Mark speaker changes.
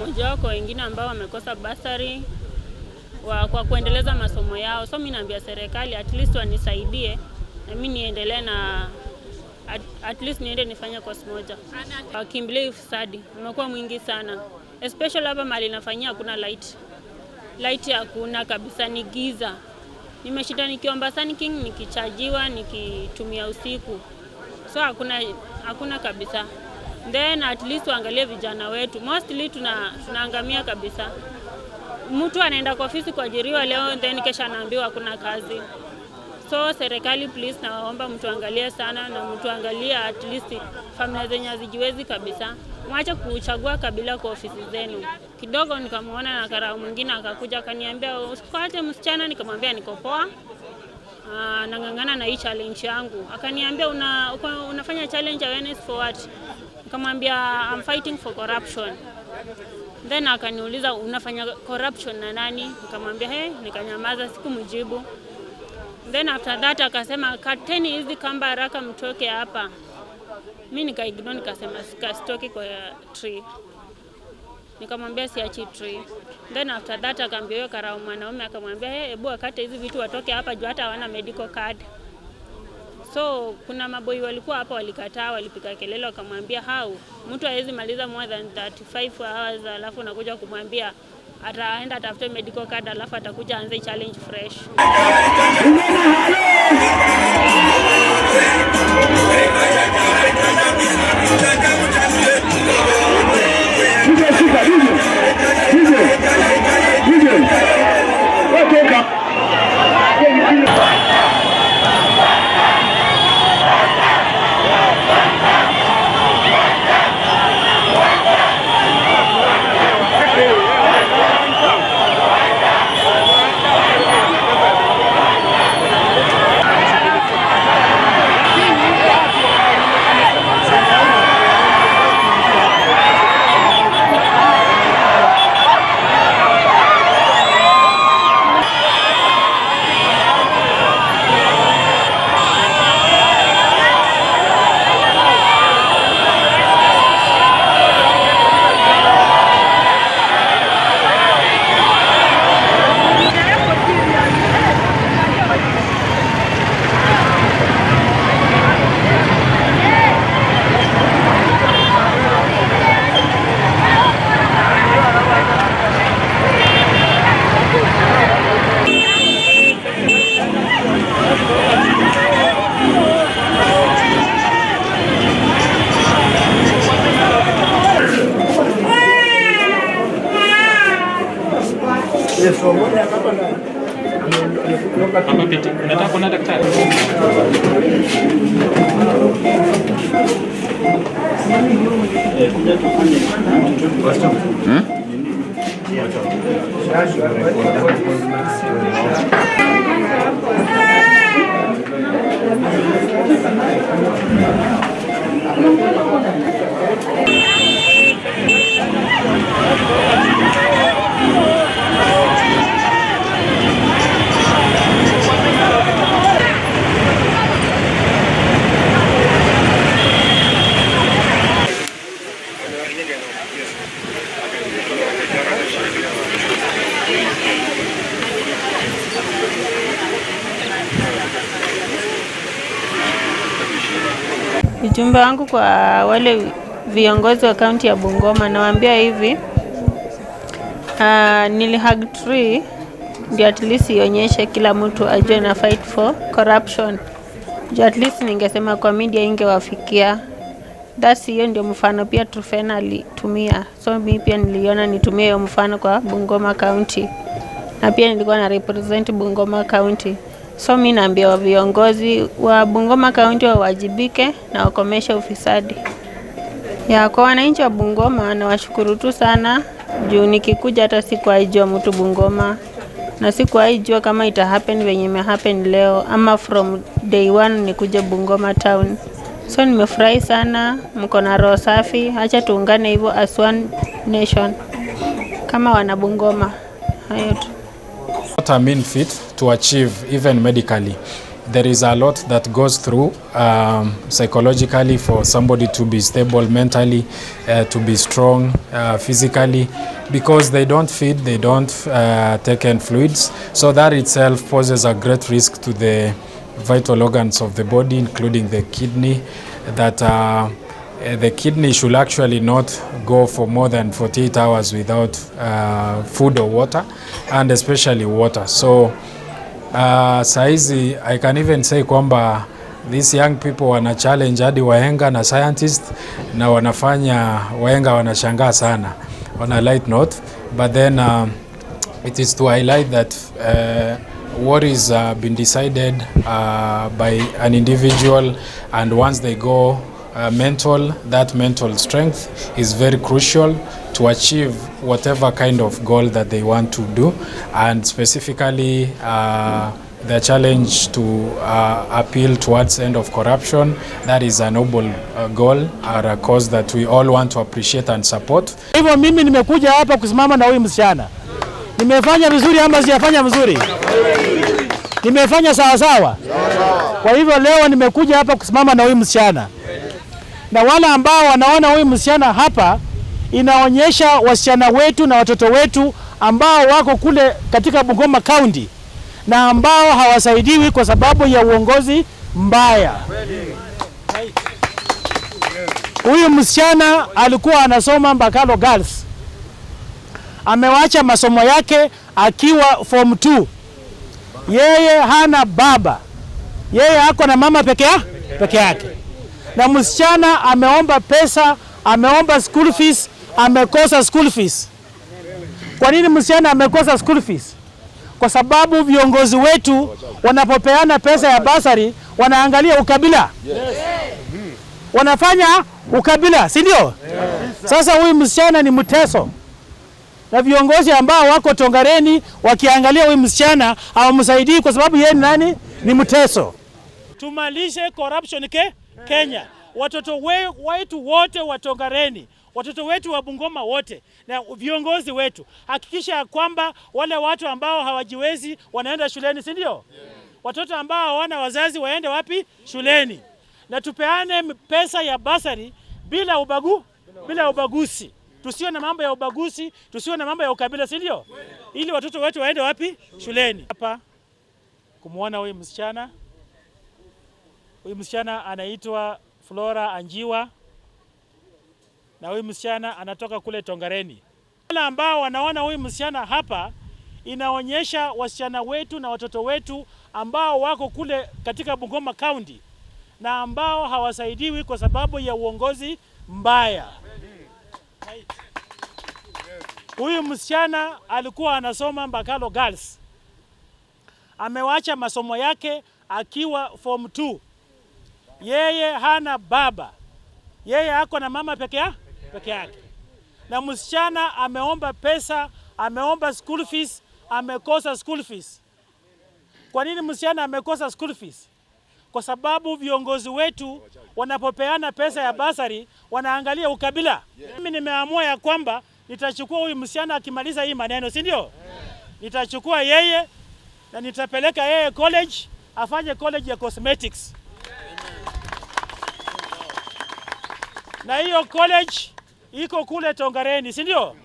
Speaker 1: mmoja kwa wengine ambao wamekosa bursary kwa kuendeleza masomo yao. So mimi naambia serikali at least wanisaidie na mimi niendelee na at least niende nifanye course moja. Kimbilia ufisadi umekuwa mwingi sana, especially hapa mali nafanyia hakuna light hakuna kabisa, ni giza. Nimeshinda nikiomba Sunking nikichajiwa nikitumia usiku, so hakuna kabisa. Then at least waangalie vijana wetu, mostly tunaangamia kabisa. Mtu anaenda kwa ofisi kuajiriwa leo then kesha anaambiwa hakuna kazi. So serikali please, naomba mtu angalie sana na mtu angalie at least familia zenye hazijiwezi kabisa. Mwache kuchagua kabila kwa ofisi zenu. Kidogo nikamuona na karao mwingine akakuja akaniambia usikate msichana, nikamwambia niko poa. Nangangana na hii challenge yangu. Akaniambia unafanya challenge awareness for what? Nikamwambia I'm fighting for corruption. Then akaniuliza unafanya corruption na nani? Nikamwambia nikanyamaza, sikumjibu. Then after that akasema kateni hizi kamba haraka mtoke hapa. Mimi nikaignore, nikasema sitoki kwa tree. Nikamwambia siachi tree. Then after that akaambia yeye karao mwanaume akamwambia hebu akate hizi vitu watoke hapa juu hata hawana medical card. So kuna maboi walikuwa hapa walikataa, walipika kelele wakamwambia mtu hawezi maliza more than 35 hours alafu nakuja kumwambia ataenda atafute medical card alafu atakuja aanze challenge fresh.
Speaker 2: Nataka kuna daktari.
Speaker 1: Ujumbe wangu kwa wale viongozi wa kaunti ya Bungoma, nawaambia hivi, nilihug tree ndio at least ionyeshe kila mtu ajue na fight for corruption. At least ningesema kwa media ingewafikia. Hiyo ndio mfano pia Trufena alitumia. So mimi pia niliona nitumie hiyo mfano kwa Bungoma County. Na pia nilikuwa na represent Bungoma County. So mimi naambia viongozi wa Bungoma County wawajibike na wakomeshe ufisadi. Kwa wananchi wa Bungoma nawashukuru tu sana juu nikikuja hata sikuwaijua mtu Bungoma. Na sikuwaijua kama ita happen venye ime happen leo ama from day one nikuje Bungoma town. So nimefurahi sana, mko na roho safi, acha tuungane hivyo as one nation kama wana Bungoma. Hayo tu.
Speaker 3: What I mean fit to achieve even medically. there is a lot that goes through psychologically for somebody to be stable mentally, to be strong physically, because they don't feed, they don't take in fluids. So that itself poses a great risk to the vital organs of the body, including the kidney, that the kidney should actually not go for more than 48 hours without food or water, and especially water. So saizi I can even say kwamba these young people wana challenge hadi wahenga na scientists, na wanafanya wahenga wanashangaa sana on a light note, but then it is to highlight that what is been decided by an individual, and once they go that mental strength is very crucial to achieve whatever kind of goal that they want to do, and specifically the challenge to appeal towards end of corruption. That is a noble goal or a cause that we all want to appreciate and support.
Speaker 4: Hivyo mimi nimekuja hapa kusimama na huyu msichana. Nimefanya vizuri ama sijafanya vizuri? Nimefanya sawa sawa. Kwa hivyo leo nimekuja hapa kusimama na huyu msichana. Na wale ambao wanaona huyu msichana hapa, inaonyesha wasichana wetu na watoto wetu ambao wako kule katika Bungoma County na ambao hawasaidiwi kwa sababu ya uongozi mbaya. Huyu msichana alikuwa anasoma Mbakalo Girls. Amewacha masomo yake akiwa form 2. Yeye hana baba. Yeye ako na mama peke yake. Na msichana ameomba pesa, ameomba school fees, amekosa school fees. Kwa nini msichana amekosa school fees? Kwa sababu viongozi wetu wanapopeana pesa ya basari wanaangalia ukabila. Wanafanya ukabila, si ndio? Sasa huyu msichana ni mteso. Na viongozi ambao wako Tongareni wakiangalia huyu msichana hawamsaidii kwa sababu yeye nani? Ni mteso. Tumalishe corruption Kenya. Watoto wetu wote wa Tongareni, watoto wetu wa Bungoma wote na viongozi wetu, hakikisha kwamba wale watu ambao hawajiwezi wanaenda shuleni, si ndio? Watoto ambao hawana wazazi waende wapi? Shuleni. Na tupeane pesa ya basari bila ubaguzi. Tusiwe na mambo ya ubaguzi, tusiwe na mambo ya ukabila, si ndio? Ili watoto wetu waende wapi? Shuleni. Hapa kumuona huyu msichana. Huyu msichana anaitwa Flora Anjiwa, na huyu msichana anatoka kule Tongareni. Wale ambao wanaona huyu msichana hapa, inaonyesha wasichana wetu na watoto wetu ambao wako kule katika Bungoma County na ambao hawasaidiwi kwa sababu ya uongozi mbaya. Huyu msichana alikuwa anasoma Mbakalo Girls. Amewacha masomo yake akiwa form 2. Yeye hana baba. Yeye ako na mama peke yake. Na msichana ameomba pesa, ameomba school fees, amekosa school fees. Kwa nini msichana amekosa school fees? Kwa sababu viongozi wetu wanapopeana pesa ya basari wanaangalia ukabila. Mimi nimeamua ya kwamba nitachukua huyu msichana akimaliza hii maneno, si ndio? Nitachukua yeye na nitapeleka yeye college, afanye college ya cosmetics. Na hiyo college iko kule Tongareni, si ndio?